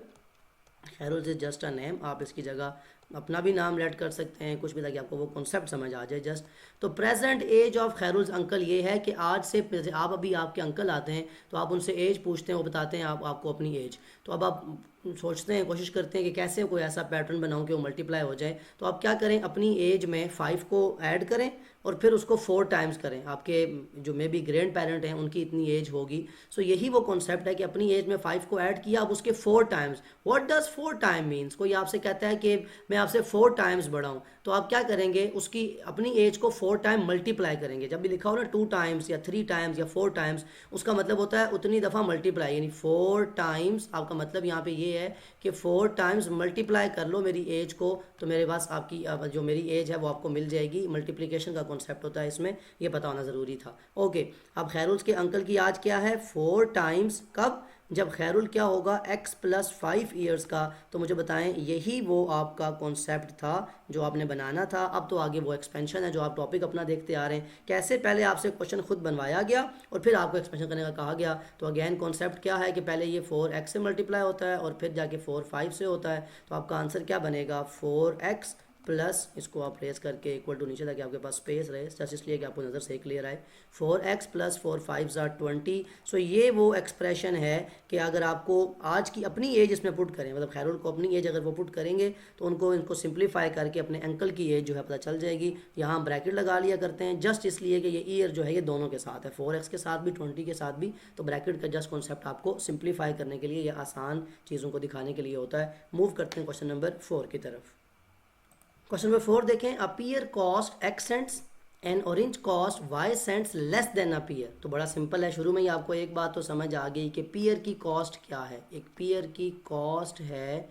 Speaker 1: Khairul is just a name, आप इसकी जगह अपना भी नाम ऐड कर सकते हैं कुछ भी ताकि आपको वो कॉन्सेप्ट समझ आ जाए जस्ट। तो present age of Khairul's uncle ये है कि आज से जैसे आप अभी आपके अंकल आते हैं तो आप उनसे एज पूछते हैं, वो बताते हैं आपको अपनी एज। तो अब आप सोचते हैं, कोशिश करते हैं कि कैसे कोई ऐसा पैटर्न बनाऊं कि वो मल्टीप्लाई हो जाए। तो आप क्या करें, अपनी एज में 5 को ऐड करें और फिर उसको 4 टाइम्स करें। आपके जो मे बी ग्रैंड पेरेंट हैं उनकी इतनी एज होगी। सो यही वो कॉन्सेप्ट है कि अपनी एज में 5 को ऐड किया, अब उसके 4 times. What does 4 time means, कोई आपसे कहता है कि मैं आपसे 4 टाइम्स बड़ा हूँ, तो आप क्या करेंगे, उसकी अपनी एज को 4 टाइम मल्टीप्लाई करेंगे। जब भी लिखा हो ना 2 टाइम्स या 3 टाइम्स या 4 टाइम्स, उसका मतलब होता है उतनी दफ़ा मल्टीप्लाई, यानी 4 टाइम्स। आपका मतलब यहाँ पे ये है कि 4 टाइम्स मल्टीप्लाई कर लो मेरी एज को, तो मेरे पास आपकी जो मेरी एज है वो आपको मिल जाएगी। मल्टीप्लिकेशन का कॉन्सेप्ट होता है इसमें, ये पता होना ज़रूरी था। ओके, अब खैरुल के अंकल की आज क्या है, 4 टाइम्स। कब, जब खैरुल क्या होगा x प्लस 5 ईयर्स का। तो मुझे बताएं, यही वो आपका कॉन्सेप्ट था जो आपने बनाना था। अब तो आगे वो एक्सपेंशन है जो आप टॉपिक अपना देखते आ रहे हैं। कैसे, पहले आपसे क्वेश्चन खुद बनवाया गया और फिर आपको एक्सपेंशन करने का कहा गया। तो अगेन कॉन्सेप्ट क्या है कि पहले ये 4x से मल्टीप्लाई होता है और फिर जाके 4 5 से होता है। तो आपका आंसर क्या बनेगा, 4x प्लस, इसको आप रेस करके इक्वल टू नीचे ताकि आपके पास स्पेस रहे, जस्ट इसलिए कि आपको नज़र से क्लियर आए। 4x प्लस 4 5 ज़ार 20। सो ये वो एक्सप्रेशन है कि अगर आपको आज की अपनी एज इसमें पुट करें, मतलब खैरुल को अपनी एज अगर वो पुट करेंगे तो इनको सिंप्लीफाई करके अपने अंकल की एज जो है पता चल जाएगी। यहाँ ब्रैकेट लगा लिया करते हैं जस्ट इसलिए कि ये ईयर जो है ये दोनों के साथ है, 4x के साथ भी 20 के साथ भी। तो ब्रैकेट का जस्ट कॉन्सेप्ट आपको सिंप्लीफाई करने के लिए या आसान चीज़ों को दिखाने के लिए होता है। मूव करते हैं क्वेश्चन नंबर 4 की तरफ। क्वेश्चन नंबर 4 देखें, a pear cost x cents and orange cost y cents less than a pear. तो बड़ा सिंपल है, शुरू में ही आपको एक बात तो समझ आ गई कि पीयर की कॉस्ट क्या है। एक पीयर की कॉस्ट है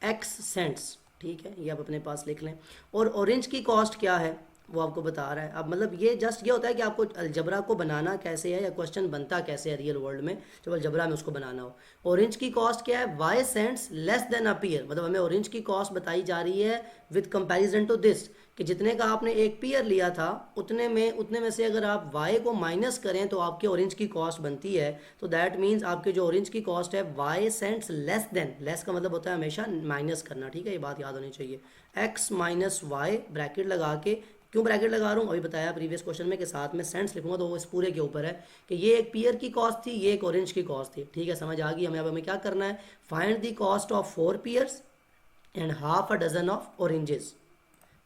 Speaker 1: x सेंट्स, ठीक है, ये आप अपने पास लिख लें। और ऑरेंज की कॉस्ट क्या है वो आपको बता रहा है। अब मतलब ये जस्ट ये होता है कि आपको अलजबरा को बनाना कैसे है या क्वेश्चन बनता कैसे है रियल वर्ल्ड में, जब अलजबरा में उसको बनाना हो। ऑरेंज की कॉस्ट क्या है, y cents less than a pear, मतलब हमें ऑरेंज की कॉस्ट बताई जा रही है विद कंपैरिजन टू दिस, कि जितने का आपने एक पीयर लिया था उतने में से अगर आप y को माइनस करें तो आपके ऑरेंज की कॉस्ट बनती है। तो दैट मीन्स आपके जो ऑरेंज की कॉस्ट है y cents less than, less का मतलब होता है हमेशा माइनस करना, ठीक है, ये बात याद होनी चाहिए। x माइनस वाई ब्रैकेट लगा के, क्यों ब्रैकेट लगा रहा हूँ अभी बताया प्रीवियस क्वेश्चन में, कि साथ में सेंट्स लिखूंगा तो वो इस पूरे के ऊपर है कि ये एक पीयर की कॉस्ट थी, ये एक ऑरेंज की कॉस्ट थी, ठीक है, समझ आ गई हमें। अब हमें क्या करना है, find the cost of 4 pears and half a dozen of oranges.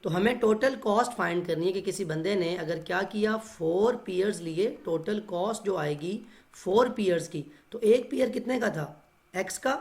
Speaker 1: तो हमें टोटल कॉस्ट फाइंड करनी है कि किसी बंदे ने अगर क्या किया, 4 पीयर्स लिए, टोटल कॉस्ट जो आएगी 4 पीयर्स की। तो एक पीयर कितने का था, x का,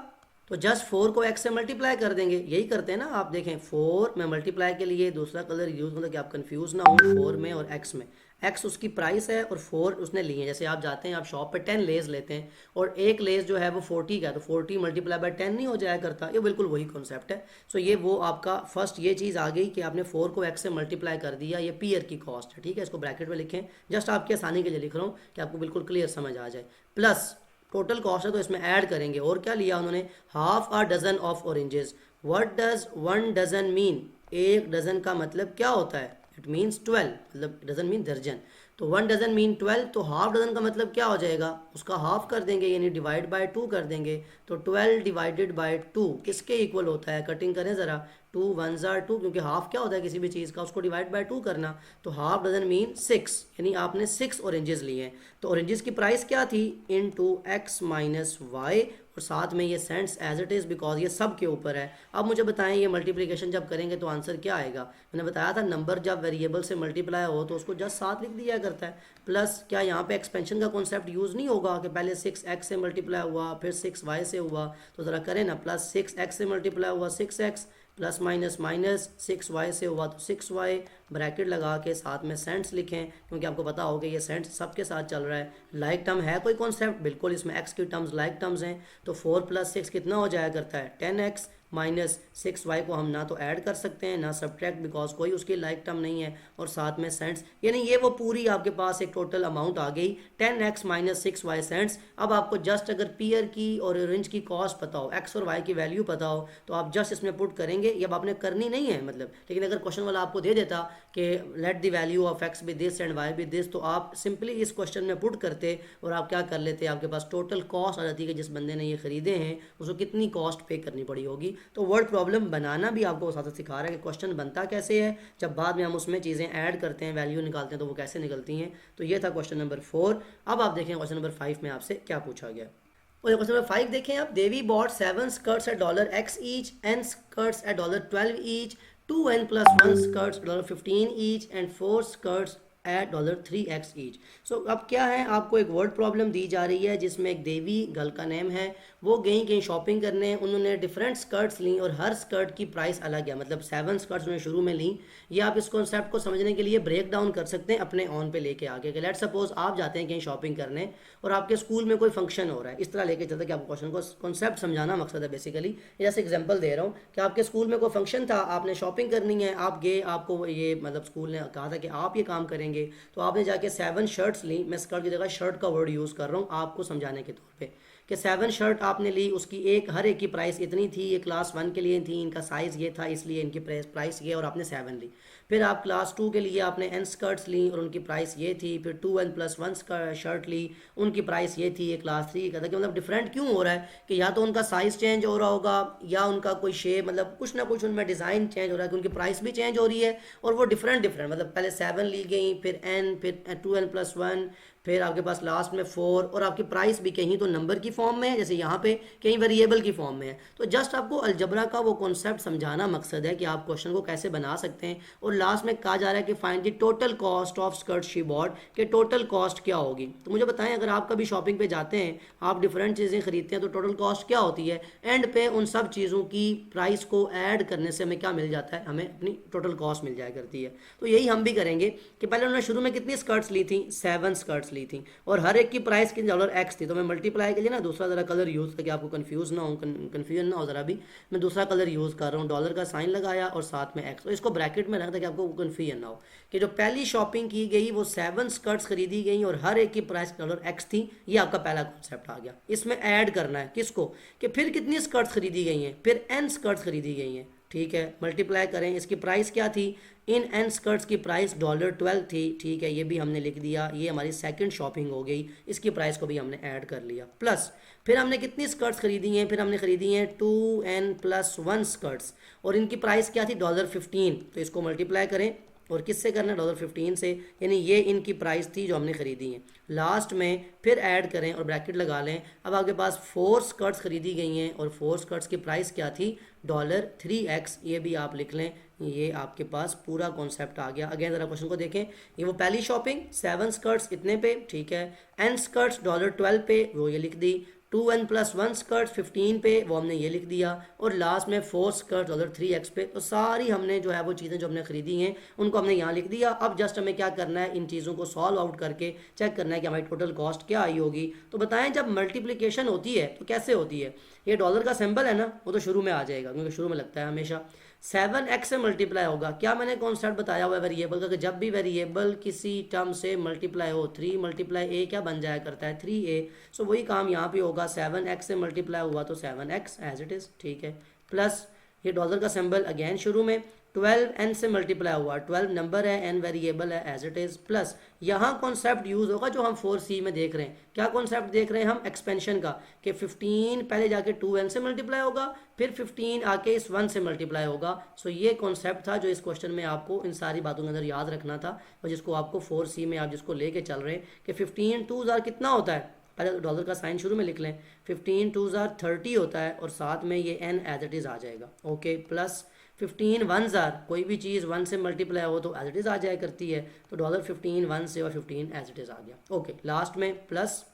Speaker 1: तो जस्ट 4 को x से मल्टीप्लाई कर देंगे, यही करते हैं ना। आप देखें 4 में मल्टीप्लाई के लिए दूसरा कलर यूज, मतलब कि आप कंफ्यूज ना हो 4 में और x में। x उसकी प्राइस है और 4 उसने लिए हैं। जैसे आप जाते हैं, आप शॉप पे 10 लेस लेते हैं और एक लेस जो है वो 40 का है, तो 40 मल्टीप्लाई बाय 10 नहीं हो जाया करता, ये बिल्कुल वही कॉन्सेप्ट है। सो ये वो आपका फर्स्ट ये चीज़ आ गई कि आपने 4 को x से मल्टीप्लाई कर दिया, ये पीयर की कॉस्ट है, ठीक है। इसको ब्रैकेट में लिखें, जस्ट आपकी आसानी के लिए लिख रहा हूँ कि आपको बिल्कुल क्लियर समझ आ जाए। प्लस टोटल कॉस्ट है तो इसमें ऐड करेंगे, और क्या लिया उन्होंने, half a dozen of oranges. What does 1 dozen mean, एक डजन का मतलब क्या होता है? इट मीन्स 12, मतलब डजन मीन दर्जन। तो 1 डजन मीन 12, तो हाफ डजन का मतलब क्या हो जाएगा? उसका हाफ कर देंगे, यानी डिवाइड बाय 2 कर देंगे। तो 12 डिवाइडेड बाय 2 किसके इक्वल होता है? कटिंग करें ज़रा। 2 1 जार 2, क्योंकि हाफ क्या होता है किसी भी चीज़ का? उसको डिवाइड बाय 2 करना। तो हाफ डजन मीन 6, यानी आपने 6 ऑरेंजेस लिए हैं। तो ऑरेंजेस की प्राइस क्या थी? Into x minus y, और साथ में ये cents as it is, because ये सब के ऊपर है। अब मुझे बताएं ये मल्टीप्लिकेशन जब करेंगे तो आंसर क्या आएगा? मैंने बताया था नंबर जब वेरिएबल से मल्टीप्लाई हो तो उसको जस्ट साथ लिख दिया करता है। प्लस क्या यहाँ पे एक्सपेंशन का कॉन्सेप्ट यूज़ नहीं होगा कि पहले 6x से मल्टीप्लाई हुआ फिर 6y से हुआ? तो ज़रा करें ना, प्लस 6x से मल्टीप्लाई हुआ 6x, plus minus minus 6y से हुआ तो 6y, ब्रैकेट लगा के साथ में सेंट्स लिखें, क्योंकि आपको पता होगा ये सेंट्स सबके साथ चल रहा है। लाइक टर्म है कोई कॉन्सेप्ट? बिल्कुल, इसमें x की टर्म्स लाइक टर्म्स हैं। तो 4 + 6 कितना हो जाया करता है? 10x माइनस 6y को हम ना तो ऐड कर सकते हैं ना सब्ट्रैक्ट, बिकॉज कोई उसकी लाइक टर्म नहीं है, और साथ में सेंट्स, यानी ये वो पूरी आपके पास एक टोटल अमाउंट आ गई 10x माइनस 6y सेंट्स। अब आपको जस्ट अगर पीयर की और ऑरेंज की कॉस्ट पता हो, x और y की वैल्यू पता हो, तो आप जस्ट इसमें पुट करेंगे। ये अब आपने करनी नहीं है मतलब, लेकिन अगर क्वेश्चन वाला आपको दे देता कि let the value of x be this and y be this, तो आप सिंपली इस क्वेश्चन में पुट करते और आप क्या कर लेते, आपके पास टोटल कॉस्ट आ जाती है कि जिस बंदे ने ये खरीदे हैं उसको कितनी कॉस्ट पे करनी पड़ी होगी। तो वर्ड प्रॉब्लम बनाना भी आपको साथ साथ सिखा रहा है कि क्वेश्चन बनता कैसे है, जब बाद में हम उसमें चीज़ें ऐड करते हैं, वैल्यू निकालते हैं, तो वो कैसे निकलती हैं। तो ये था क्वेश्चन नंबर 4। अब आप देखें क्वेश्चन नंबर 5 में आपसे क्या पूछा गया। और क्वेश्चन नंबर 5 देखें आप। Devi bought 7 skirts at $X each, n skirts at $12 each, 2n+1 skirts $15 each and 4 skirts at $3x each. So अब क्या है, आपको एक वर्ड प्रॉब्लम दी जा रही है जिसमें एक देवी गर्ल का नेम है, वो गई कहीं शॉपिंग करने, उन्होंने डिफरेंट स्कर्ट्स ली और हर स्कर्ट की प्राइस अलग है, मतलब 7 स्कर्ट्स उन्होंने शुरू में ली। ये आप इस कॉन्सेप्ट को समझने के लिए ब्रेक डाउन कर सकते हैं अपने ऑन पे लेके आगे। लेट सपोज आप जाते हैं कहीं शॉपिंग करने और आपके स्कूल में कोई फंक्शन हो रहा है, इस तरह लेके चलते कि आपको क्वेश्चन को कॉन्सेप्ट समझाना मकसद है बेसिकली। जैसे एग्जांपल दे रहा हूँ कि आपके स्कूल में कोई फंक्शन था, आपने शॉपिंग करनी है, आप गए, आपको ये मतलब स्कूल ने कहा था कि आप ये काम करेंगे, तो आपने जाके 7 शर्ट्स ली। मैं स्कर्ट की जगह शर्ट का वर्ड यूज़ कर रहा हूँ आपको समझाने के तौर पे, कि 7 शर्ट आपने ली, उसकी हर एक की प्राइस इतनी थी, ये क्लास 1 के लिए थी, इनका साइज़ ये था, इसलिए इनकी प्राइस ये, और आपने 7 ली। फिर आप क्लास 2 के लिए आपने n स्कर्ट्स ली और उनकी प्राइस ये थी, फिर 2n+1 शर्ट ली, उनकी प्राइस ये थी, ये क्लास 3 का था। कि मतलब डिफरेंट क्यों हो रहा है कि या तो उनका साइज़ चेंज हो रहा होगा या उनका कोई शेप, मतलब कुछ ना कुछ उनमें डिज़ाइन चेंज हो रहा है कि उनकी प्राइस भी चेंज हो रही है, और वो डिफरेंट मतलब पहले 7 ली गई, फिर n, फिर 2n+1, फिर आपके पास लास्ट में 4, और आपकी प्राइस भी कहीं तो नंबर की फॉर्म में है जैसे यहाँ पे, कहीं वेरिएबल की फॉर्म में है। तो जस्ट आपको अलजबरा का वो कॉन्सेप्ट समझाना मकसद है कि आप क्वेश्चन को कैसे बना सकते हैं। और लास्ट में कहा जा रहा है कि find the total cost of skirt she bought, कि टोटल कॉस्ट क्या होगी। तो मुझे बताएं, अगर आप कभी शॉपिंग पे जाते हैं, आप डिफरेंट चीज़ें खरीदते हैं, तो टोटल कॉस्ट क्या होती है? एंड पे उन सब चीज़ों की प्राइस को ऐड करने से हमें क्या मिल जाता है? हमें अपनी टोटल कॉस्ट मिल जाया करती है। तो यही हम भी करेंगे कि पहले उन्होंने शुरू में कितनी स्कर्ट्स ली थी? 7 स्कर्ट्स ली थी, और हर एक की प्राइस कितनी $X थी। तो मैं मल्टीप्लाई के लिए ना दूसरा ज़रा कलर यूज़ करके आपको कन्फ्यूज़न ना हो ज़रा भी, मैं दूसरा कलर यूज़ कर रहा हूँ, डॉलर का साइन लगाया और साथ में x, तो इसको ब्रैकेट में रखा ताकि आपको कन्फ्यूजन ना हो। कि जो पहली शॉपिंग की गई वो 7 स्कर्ट्स खरीदी गई और हर एक की प्राइस $X थी। ये आपका पहला कॉन्सेप्ट आ गया। इसमें ऐड करना है किसको, कि फिर कितनी स्कर्ट्स खरीदी गई हैं, फिर n स्कर्ट्स खरीदी गई हैं, ठीक है। मल्टीप्लाई करें, इसकी प्राइस क्या थी? इन n स्कर्ट्स की प्राइस $12 थी, ठीक है, ये भी हमने लिख दिया। ये हमारी सेकंड शॉपिंग हो गई, इसकी प्राइस को भी हमने ऐड कर लिया। प्लस फिर हमने कितनी स्कर्ट्स खरीदी हैं? फिर हमने खरीदी हैं 2n+1 स्कर्ट्स, और इनकी प्राइस क्या थी? $15। तो इसको मल्टीप्लाई करें, और किससे करना है? $15 से, यानी ये इनकी प्राइस थी जो हमने खरीदी है। लास्ट में फिर ऐड करें और ब्रैकेट लगा लें। अब आपके पास 4 स्कर्ट्स खरीदी गई हैं और 4 स्कर्ट्स की प्राइस क्या थी? $3x। ये भी आप लिख लें, ये आपके पास पूरा कॉन्सेप्ट आ गया। अगेन ज़रा क्वेश्चन को देखें, ये वो पहली शॉपिंग 7 स्कर्ट्स इतने पे, ठीक है, n स्कर्ट्स $12 पे, वो ये लिख दी, 2n+1 स्कर्ट 15 पे, वो हमने ये लिख दिया, और लास्ट में 4 स्कर्ट $3x पे। तो सारी हमने जो है वो चीज़ें जो हमने खरीदी हैं उनको हमने यहाँ लिख दिया। अब जस्ट हमें क्या करना है, इन चीज़ों को सॉल्व आउट करके चेक करना है कि हमारी टोटल कॉस्ट क्या आई होगी। तो बताएं, जब मल्टीप्लिकेशन होती है तो कैसे होती है? ये डॉलर का सिंबल है ना, वो तो शुरू में आ जाएगा क्योंकि शुरू में लगता है हमेशा। 7x से मल्टीप्लाई होगा। क्या मैंने कॉन्सेप्ट बताया हुआ है वेरिएबल का, कि जब भी वेरिएबल किसी टर्म से मल्टीप्लाई हो, 3 × a क्या बन जाया करता है? 3a। सो वही काम यहाँ पे होगा, 7x से मल्टीप्लाई हुआ तो 7x एज इट इज़, ठीक है। प्लस ये डॉलर का सिंबल अगेन शुरू में, 12 n से मल्टीप्लाई हुआ, 12 नंबर है, n वेरिएबल है एज इट इज़, प्लस यहाँ कॉन्सेप्ट यूज़ होगा जो हम 4c में देख रहे हैं। क्या कॉन्सेप्ट देख रहे हैं हम? एक्सपेंशन का, कि 15 पहले जाके 2n से मल्टीप्लाई होगा, फिर 15 आके इस 1 से मल्टीप्लाई होगा। सो ये कॉन्सेप्ट था जो इस क्वेश्चन में आपको इन सारी बातों के अंदर याद रखना था, और जिसको आपको 4c में आप जिसको लेके चल रहे हैं कि 15 2 कितना होता है, पहले डॉलर का साइन शुरू में लिख लें, 15 2 30 होता है, और साथ में ये n एज इट इज़ आ जाएगा। ओके, प्लस 15 1 कोई भी चीज़ 1 से मल्टीप्लाई हो तो एज इट इज़ आ जाया करती है, तो डॉलर 15 1 से और 15 एज इट इज़ आ गया। ओके, लास्ट में प्लस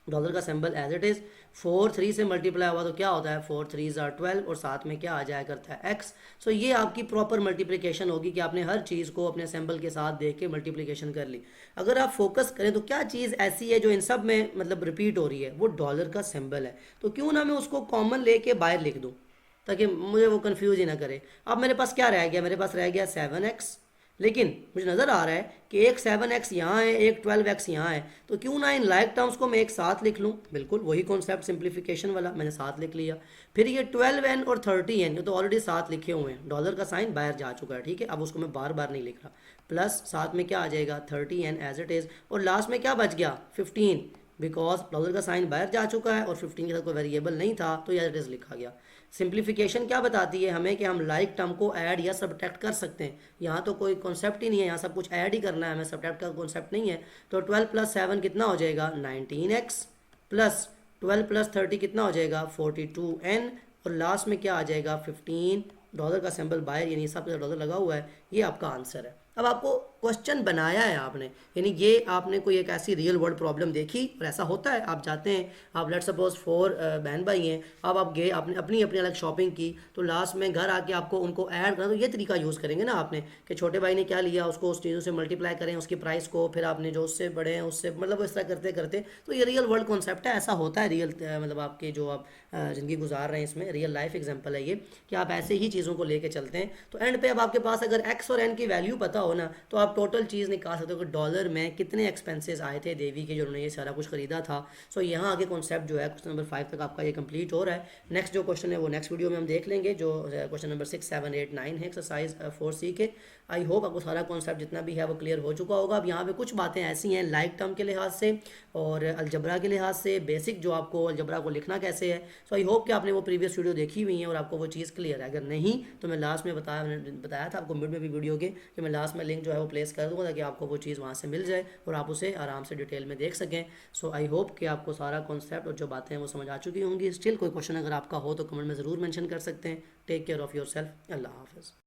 Speaker 1: डॉलर का सिंबल एज इट इज़, 4 3 से मल्टीप्लाई हुआ तो क्या होता है, 4 3 12, और साथ में क्या आ जाया करता है, x। सो ये आपकी प्रॉपर मल्टीप्लिकेशन होगी कि आपने हर चीज़ को अपने सिंबल के साथ देख के मल्टीप्लिकेशन कर ली। अगर आप फोकस करें तो क्या चीज़ ऐसी है जो इन सब में मतलब रिपीट हो रही है, वो डॉलर का सिंबल है। तो क्यों ना मैं उसको कॉमन लेके बाहर लिख दूँ ताकि मुझे वो कंफ्यूज ही ना करे। अब मेरे पास क्या रह गया, मेरे पास रह गया 7x, लेकिन मुझे नज़र आ रहा है कि एक 7x यहाँ है, एक 12x यहाँ है, तो क्यों ना इन लाइक टर्म्स को मैं एक साथ लिख लूँ। बिल्कुल वही कॉन्सेप्ट सिंप्लीफिकेशन वाला, मैंने साथ लिख लिया। फिर ये 12n और 30n ये तो ऑलरेडी साथ लिखे हुए हैं, डॉलर का साइन बाहर जा चुका है, ठीक है, अब उसको मैं बार बार नहीं लिख रहा। प्लस साथ में क्या आ जाएगा, 30n एज इट इज़, और लास्ट में क्या बच गया, 15, बिकॉज डॉलर का साइन बाहर जा चुका है और 15 के साथ कोई वेरिएबल नहीं था तो एज इट इज़ लिखा गया। सिंप्लीफिकेशन क्या बताती है हमें कि हम लाइक टर्म को ऐड या सब्ट्रैक्ट कर सकते हैं। यहाँ तो कोई कॉन्सेप्ट ही नहीं है, यहाँ सब कुछ ऐड ही करना है, हमें सब्ट्रैक्ट का कॉन्सेप्ट नहीं है। तो 12 + 7 कितना हो जाएगा, 19x, प्लस 12 + 30 कितना हो जाएगा, 42n, और लास्ट में क्या आ जाएगा, 15। डॉलर का सिंबल बाहर यानी सब डॉलर लगा हुआ है, ये आपका आंसर है। अब आपको क्वेश्चन बनाया है आपने, यानी ये आपने कोई एक ऐसी रियल वर्ल्ड प्रॉब्लम देखी, और ऐसा होता है आप जाते हैं, आप लेट सपोज 4 बहन भाई हैं, अब आप गए आपने अपनी अपनी अलग शॉपिंग की, तो लास्ट में घर आके आपको उनको ऐड करना, तो ये तरीका यूज़ करेंगे ना आपने कि छोटे भाई ने क्या लिया उसको उस चीज़ों से मल्टीप्लाई करें उसकी प्राइस को, फिर आपने जो उससे बड़े हैं उससे, मतलब इस तरह करते करते, तो ये रियल वर्ल्ड कॉन्सेप्ट है, ऐसा होता है रियल मतलब आपके जो आप ज़िंदगी गुजार रहे हैं इसमें रियल लाइफ एग्जाम्पल है ये, कि आप ऐसे ही चीज़ों को लेके चलते हैं। तो एंड पे अब आपके पास अगर x और n की वैल्यू पता हो ना, तो आप टोटल चीज़ निकाल सकते हो कि डॉलर में कितने एक्सपेंसेस आए थे देवी के जो उन्होंने ये सारा कुछ खरीदा था। सो यहाँ आगे कॉन्सेप्ट जो है क्वेश्चन नंबर 5 तक आपका ये कंप्लीट हो रहा है। नेक्स्ट जो क्वेश्चन है वो नेक्स्ट वीडियो में हम देख लेंगे, जो क्वेश्चन नंबर 6 7 8 9 है एक्सरसाइज 4c के। आई होप आपको सारा कॉन्सेप्ट जितना भी है वो क्लियर हो चुका होगा। अब यहाँ पे कुछ बातें ऐसी हैं लाइक टर्म के लिहाज से और अलजबरा के लिहाज से, बेसिक जो आपको अलजबरा को लिखना कैसे है। सो आई होप कि आपने वो प्रीवियस वीडियो देखी हुई है और आपको वो चीज़ क्लियर है। अगर नहीं तो मैं लास्ट में बताया था आपको मिड में भी वीडियो के, कि मैं लास्ट में लिंक जो है वो प्लेस कर दूँगा ताकि आपको वो चीज़ वहाँ से मिल जाए और आप उसे आराम से डिटेल में देख सकें। सो आई होप कि आपको सारा कॉन्सेप्ट और जो बातें हैं वो समझ आ चुकी होंगी। स्टिल कोई क्वेश्चन अगर आपका हो तो कमेंट में ज़रूर मेंशन कर सकते हैं। Take care of yourself. अल्लाह हाफ़िज़।